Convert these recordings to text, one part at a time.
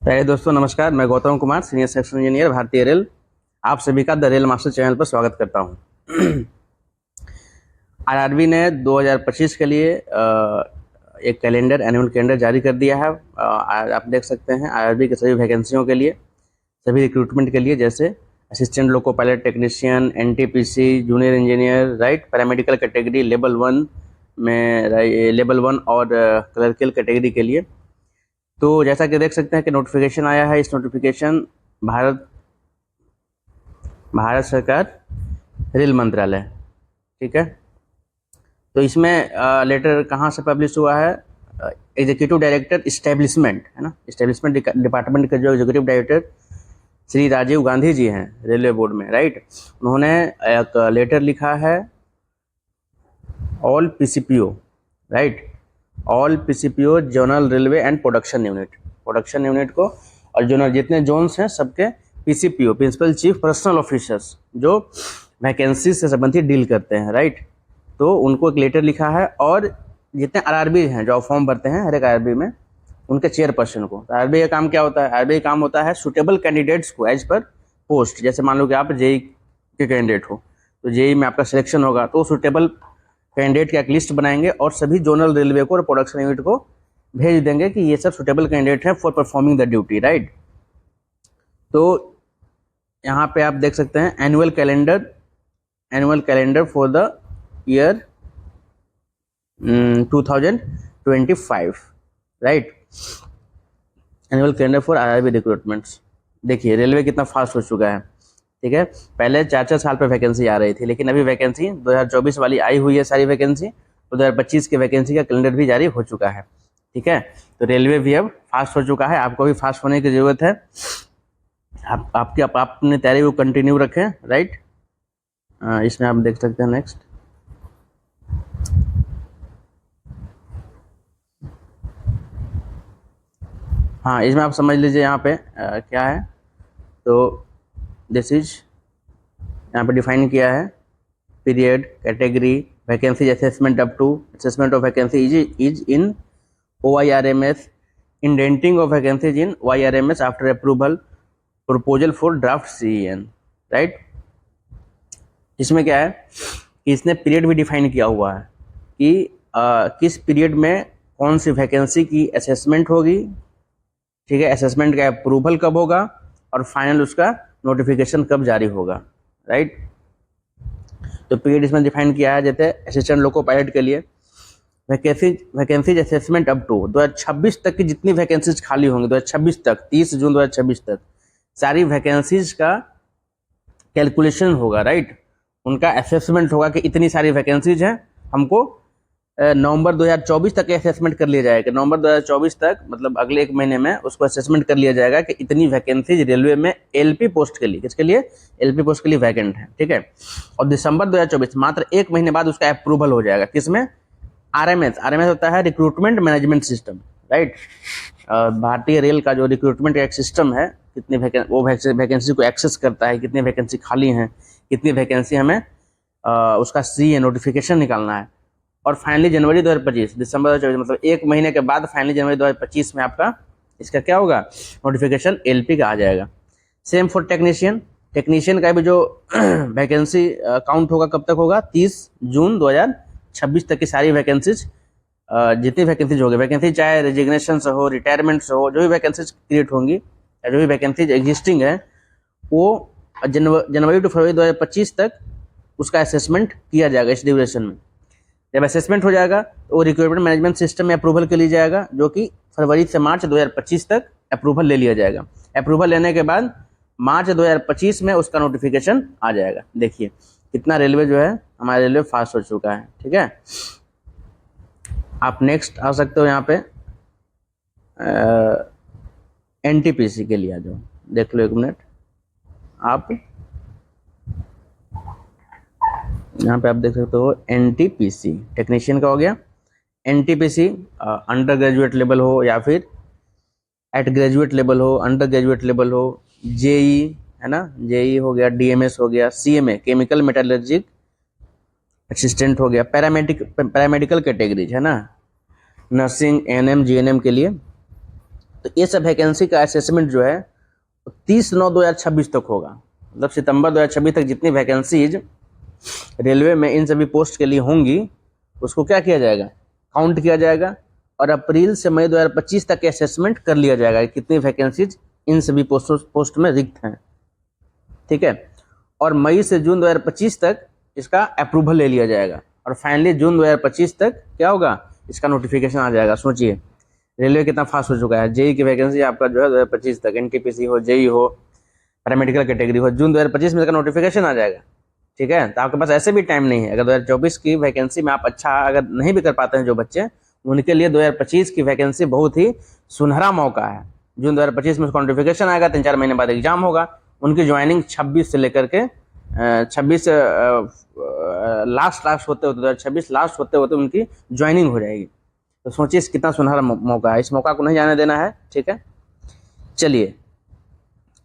पहले दोस्तों नमस्कार। मैं Gautam Kumar, senior section engineer, भारतीय रेल। आप सभी का द रेल मास्टर चैनल पर स्वागत करता हूं। आरआरबी ने 2025 के लिए एक कैलेंडर, एनुअल कैलेंडर जारी कर दिया है। आप देख सकते हैं आरआरबी के सभी वैकेंसियों के लिए, सभी रिक्रूटमेंट के लिए, जैसे assistant loco pilot technician, NTPC, junior engineer, right, paramedical category, level 1 में, लेवल 1 और क्लर्कियल कैटेगरी के लिए। तो जैसा कि देख सकते हैं कि नोटिफिकेशन आया है। इस नोटिफिकेशन भारत भारत सरकार रेल मंत्रालय, ठीक है। तो इसमें लेटर कहाँ से पब्लिश हुआ है? एग्जीक्यूटिव डायरेक्टर इस्टेब्लिशमेंट, है ना, इस्टेब्लिशमेंट डिपार्टमेंट के जो एग्जीक्यूटिव डायरेक्टर श्री राजीव गांधी जी हैं रेलवे बोर्ड में, राइट। उन्होंने एक लेटर लिखा है all PCPO, right, all PCPO zonal railway and production unit को, और जोनल जितने जोन्स हैं सबके PCPO, principal chief personnel officers, जो वैकेंसी से संबंधित डील करते हैं, राइट। तो उनको एक लेटर लिखा है, और जितने आरआरबी हैं जो फॉर्म भरते हैं हर एक आरआरबी में, उनके चेयरपर्सन को। तो आरआरबी का काम क्या होता है? आरआरबी का काम होता है सुटेबल कैंडिडेट्स को एज पर पोस्ट, जैसे मान लो कि आप जेई के कैंडिडेट हो, तो जेई में आपका सिलेक्शन होगा, तो सुटेबल कैंडिडेट की एक लिस्ट बनाएंगे और सभी जोनल रेलवे को और प्रोडक्शन यूनिट को भेज देंगे कि ये सब सुटेबल कैंडिडेट हैं for performing the duty, right. तो यहाँ पे आप देख सकते हैं annual calendar for the year 2025, right, annual calendar for RRB recruitments. देखिए रेलवे कितना फास्ट हो चुका है, ठीक है। पहले 4-4 साल पर वैकेंसी आ रही थी, लेकिन अभी वैकेंसी 2024 वाली आई हुई है सारी वैकेंसी, तो 2025 की वैकेंसी का कैलेंडर भी जारी हो चुका है, ठीक है। तो रेलवे भी अब फास्ट हो चुका है, आपको भी फास्ट होने की जरूरत है। आप अपनी तैयारी को कंटिन्यू रखें, राइट। इसमें आप देख सकते हैं नेक्स्ट। हाँ, इसमें आप समझ लीजिए यहाँ पे क्या है। तो दिस इज यहाँ पे डिफाइन किया है period, category, vacancy assessment up to assessment of vacancy is in OIRMS, indenting of vacancies in OIRMS after approval, proposal for draft CEN, right. इसमें क्या है कि इसने पीरियड भी डिफाइन किया हुआ है कि किस पीरियड में कौन सी वैकेंसी की असेसमेंट होगी, ठीक है, असेसमेंट का अप्रूवल कब होगा, और फाइनल उसका नोटिफिकेशन कब जारी होगा, राइट। तो पीरियड इसमें डिफाइन किया है, जैसे असिस्टेंट लोको पायलट के लिए वैकेंसीज असेसमेंट अप टू 2026 तक की जितनी वैकेंसीज खाली होंगी 2026 तक, 30 जून 2026 तक सारी वैकेंसीज का कैलकुलेशन होगा, राइट। उनका असेसमेंट होगा कि इतनी सारी वैकेंसीज हैं, हमको नवंबर 2024 तक असेसमेंट कर लिया जाएगा। नवंबर 2024 तक मतलब अगले 1 महीने में उसको असेसमेंट कर लिया जाएगा कि इतनी वैकेंसीज रेलवे में एलपी पोस्ट के लिए, किसके लिए? एलपी पोस्ट के लिए वैकेंट है, ठीक है। और दिसंबर 2024 मात्र 1 महीने बाद उसका अप्रूवल हो जाएगा, किसमें? आरएमएस होता है रिक्रूटमेंट मैनेजमेंट सिस्टम, राइट। भारतीय रेल का जो रिक्रूटमेंट का एक सिस्टम है, कितनी वैकेंसी को एक्सेस करता है, कितनी वैकेंसी खाली हैं, कितनी वैकेंसी हमें उसका CA नोटिफिकेशन निकालना है। और फाइनली जनवरी 2025, दिसंबर 2024 मतलब 1 महीने के बाद फाइनली जनवरी 2025 में आपका इसका क्या होगा? नोटिफिकेशन एलपी का आ जाएगा। सेम फॉर टेक्नीशियन का भी जो वैकेंसी काउंट होगा कब तक होगा? 30 जून 2026 तक की सारी वैकेंसीज, जितनी वैकेंसीज होगी, वैकेंसी चाहे रेजिग्नेशन से हो, रिटायरमेंट से हो, जो भी वैकेंसीज क्रिएट होंगी या जो भी वैकेंसीज एग्जिस्टिंग है, वो जनवरी टू फरवरी 2025 तक उसका असेसमेंट किया जाएगा इस ड्यूरेशन में। जब असेसमेंट हो जाएगा तो वो रिक्रूटमेंट मैनेजमेंट सिस्टम में अप्रूवल के लिए जाएगा, जो कि फरवरी से मार्च 2025 तक अप्रूवल ले लिया जाएगा। अप्रूवल लेने के बाद मार्च 2025 में उसका नोटिफिकेशन आ जाएगा। देखिए कितना रेलवे जो है, हमारा रेलवे फास्ट हो चुका है, ठीक है। आप नेक्स्ट आ सकते हो यहाँ पे NTPC के लिए आ जाओ, देख लो 1 मिनट। आप यहाँ पे आप देख सकते हो NTPC टेक्नीशियन का हो गया। NTPC अंडर ग्रेजुएट लेवल हो या फिर एट ग्रेजुएट लेवल हो, अंडर ग्रेजुएट लेवल हो, जेई है ना, जेई हो गया, DMS हो गया, CMA केमिकल मेटलर्जिक असिस्टेंट हो गया, पैरामेडिकल कैटेगरीज है ना, नर्सिंग, ANM, GNM के लिए तो ये सब वैकेंसी का असेसमेंट जो है 30/9/2026 तक होगा। मतलब सितंबर 2026 तक जितनी वैकेंसीज रेलवे में इन सभी पोस्ट के लिए होंगी उसको क्या किया जाएगा, काउंट किया जाएगा, और अप्रैल से मई 2025 तक असेसमेंट कर लिया जाएगा कितनी वैकेंसीज इन सभी पोस्ट में रिक्त हैं। ठीक है, और मई से जून 2025 तक इसका अप्रूवल ले लिया जाएगा, और फाइनली जून 2025 तक क्या होगा, इसका नोटिफिकेशन आ जाएगा। सोचिए रेलवे कितना फास्ट हो चुका है। जेई की वैकेंसी आपका जो है 2025 तक, एनटीपीसी हो, जेई हो, पैरामेडिकल कैटेगरी हो, जून 2025 में इसका नोटिफिकेशन आ जाएगा। ठीक है, तो आपके पास ऐसे भी टाइम नहीं है। अगर 2024 की वैकेंसी में आप अच्छा अगर नहीं भी कर पाते हैं जो बच्चे, उनके लिए 2025 की वैकेंसी बहुत ही सुनहरा मौका है। जून 2025 में उसका नोटिफिकेशन आएगा, 3-4 महीने बाद एग्जाम होगा, उनकी ज्वाइनिंग 26 से लेकर के 26 लास्ट होते होते 2026 लास्ट होते होते उनकी ज्वाइनिंग हो जाएगी। तो सोचिए कितना सुनहरा मौका है, इस मौका को नहीं जाने देना है। ठीक है, चलिए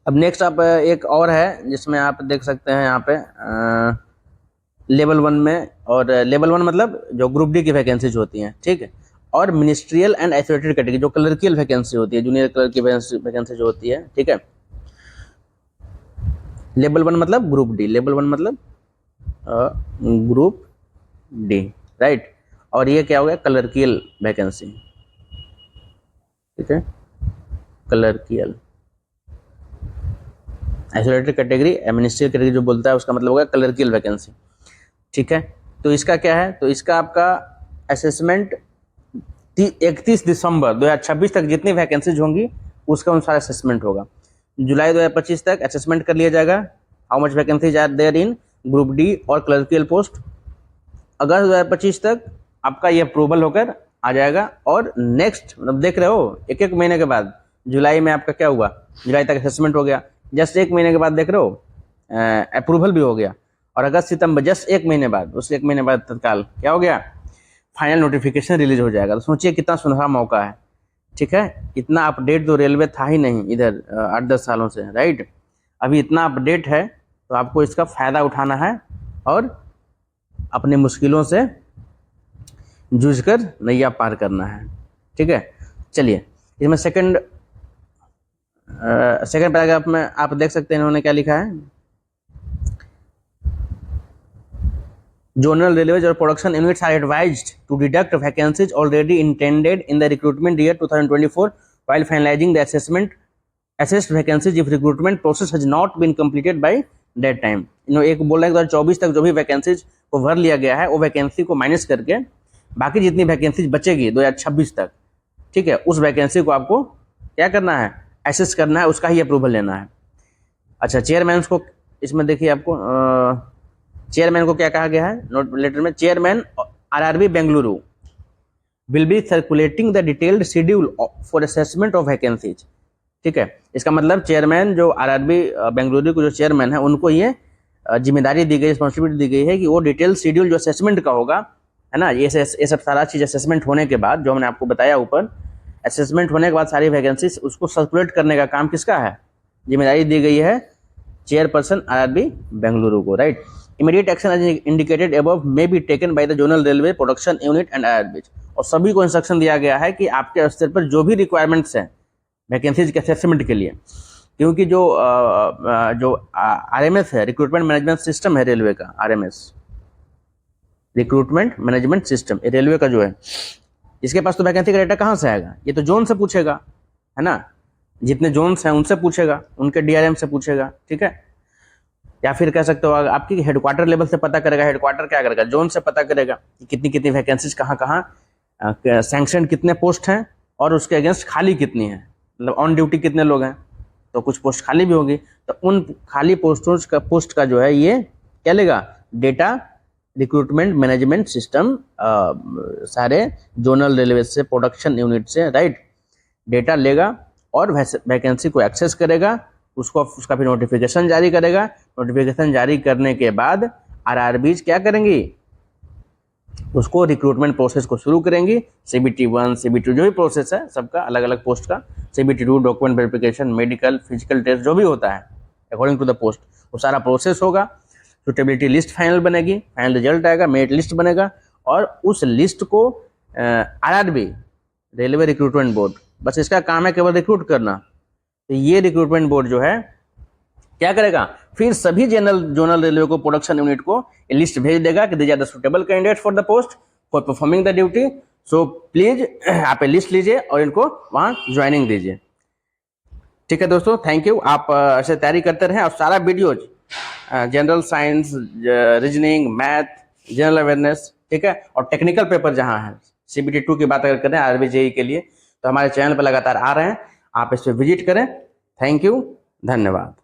अब नेक्स्ट आप एक और है जिसमें आप देख सकते हैं यहाँ पे लेवल 1 में, और लेवल 1 मतलब जो ग्रुप डी की वैकेंसीज होती हैं। ठीक है, और मिनिस्ट्रियल एंड एसोसिएटेड कैटेगरी जो क्लर्कियल वैकेंसी होती है, जूनियर क्लर्क की वैकेंसी जो होती है। ठीक है, लेवल 1 मतलब ग्रुप डी, लेवल 1 मतलब ग्रुप डी, राइट। और ये क्या हो गया, क्लर्कियल वैकेंसी। ठीक है, clerical isolated category, ministerial category जो बोलता है उसका मतलब होगा क्लर्कियल वैकेंसी। ठीक है, तो इसका क्या है, तो इसका आपका असेसमेंट 31 दिसंबर 2026 तक जितनी वैकेंसीज होंगी उसके अनुसार असेसमेंट होगा। जुलाई 2025 तक असेसमेंट कर लिया जाएगा, how much vacancies are there in group D और क्लर्कियल पोस्ट। अगस्त 2025 तक आपका ये अप्रूवल होकर आ जाएगा, और नेक्स्ट मतलब देख रहे हो एक महीने के बाद जुलाई में आपका क्या हुआ, जुलाई तक असेसमेंट हो गया, जस्ट 1 महीने के बाद देख रहे हो अप्रूवल भी हो गया, और अगस्त सितंबर जस्ट 1 महीने बाद, उस 1 महीने बाद तत्काल क्या हो गया, फाइनल नोटिफिकेशन रिलीज हो जाएगा। तो सोचिए कितना सुनहरा मौका है। ठीक है, इतना अपडेट तो रेलवे था ही नहीं इधर 8-10 सालों से, राइट। अभी इतना अपडेट है तो आपको इसका फायदा उठाना है और अपनी मुश्किलों से जूझकर नैया पार करना है। ठीक है, चलिए इसमें सेकंड पैराग्राफ में आप देख सकते हैं इन्होंने क्या लिखा है, जोनल रेलवेज और production units are advised to deduct vacancies already intended in the recruitment year 2024 while finalizing the assessed vacancies if recruitment process has not been completed by that time। एक बोल रहा है 2024 तक जो भी वैकेंसीज को भर लिया गया है वो वैकेंसी को माइनस करके बाकी जितनी वैकेंसीज बचेगी 2026 तक, ठीक है, उस वैकेंसी को आपको क्या करना है, एसेस करना है, उसका ही अप्रूवल लेना है। अच्छा, चेयरमैन को इसमें देखिए आपको चेयरमैन को क्या कहा गया है नोट लेटर में, chairman RRB Bengaluru will be circulating the detailed schedule for assessment of vacancies. ठीक है, इसका मतलब चेयरमैन जो आरआरबी बेंगलुरु को जो चेयरमैन है उनको ये जिम्मेदारी दी गई, रिस्पॉन्सिबिलिटी दी गई है कि वो डिटेल शेड्यूल जो असेसमेंट का होगा, है ना, ये सब सारा चीज़ असेसमेंट होने के बाद जो मैंने आपको बताया ऊपर, असेसमेंट होने के बाद सारी वैकेंसी उसको सर्कुलेट करने का काम किसका है, जिम्मेदारी दी गई है चेयरपर्सन आरआरबी बेंगलुरु को, right. Immediate action as indicated above may be taken by the zonal railway production unit and RRB. और सभी को इंस्ट्रक्शन दिया गया है कि आपके स्तर पर जो भी रिक्वायरमेंट्स हैं वैकेंसीज के असेसमेंट के लिए, क्योंकि जो आरएमएस है, रिक्रूटमेंट मैनेजमेंट सिस्टम है रेलवे का, RMS recruitment management system railway का जो है, इसके पास तो वैकेंसी का डेटा कहाँ से आएगा, ये तो जोन से पूछेगा, है ना, जितने जोन्स हैं उनसे पूछेगा, उनके डीआरएम से पूछेगा। ठीक है, या फिर कह सकते हो आपकी हेडक्वार्टर लेवल से पता करेगा, हेडक्वार्टर क्या करेगा, जोन से पता करेगा कि कितनी कितनी वैकेंसीज कहाँ कहाँ सैंक्शन कितने पोस्ट हैं और उसके अगेंस्ट खाली कितनी है, मतलब ऑन ड्यूटी कितने लोग हैं, तो कुछ पोस्ट खाली भी होगी, तो उन खाली पोस्ट का जो है ये क्या लेगा, डेटा रिक्रूटमेंट मैनेजमेंट सिस्टम सारे जोनल रेलवे से, प्रोडक्शन यूनिट से, राइट, डेटा लेगा और वैकेंसी को एक्सेस करेगा, उसका फिर नोटिफिकेशन जारी करेगा। नोटिफिकेशन जारी करने के बाद आरआरबीज क्या करेंगी, उसको रिक्रूटमेंट प्रोसेस को शुरू करेंगी, CBT 1 CBT जो भी प्रोसेस है सबका अलग अलग पोस्ट का, CBT 2 document verification, medical, physical test जो भी होता है अकॉर्डिंग टू द पोस्ट, वो सारा प्रोसेस होगा। सुटेबिलिटी लिस्ट फाइनल बनेगी, फाइनल रिजल्ट आएगा, मेरिट लिस्ट बनेगा, और उस लिस्ट को आरआरबी रेलवे रिक्रूटमेंट बोर्ड बस इसका काम है केवल रिक्रूट करना। तो ये रिक्रूटमेंट बोर्ड जो है क्या करेगा, फिर सभी जोनल रेलवे को प्रोडक्शन यूनिट को लिस्ट भेज देगा कि these are the suitable candidate for the post for performing the duty. So please आप लिस्ट लीजिए और इनको वहां ज्वाइनिंग दीजिए। ठीक है दोस्तों, थैंक यू। आप ऐसे तैयारी करते रहें और सारा videos general science, reasoning, math, general awareness, ठीक है, और टेक्निकल पेपर जहां है CBT 2 की बात अगर करें आरबी जेई के लिए, तो हमारे चैनल पर लगातार आ रहे हैं, आप इस पर विजिट करें। थैंक यू, धन्यवाद।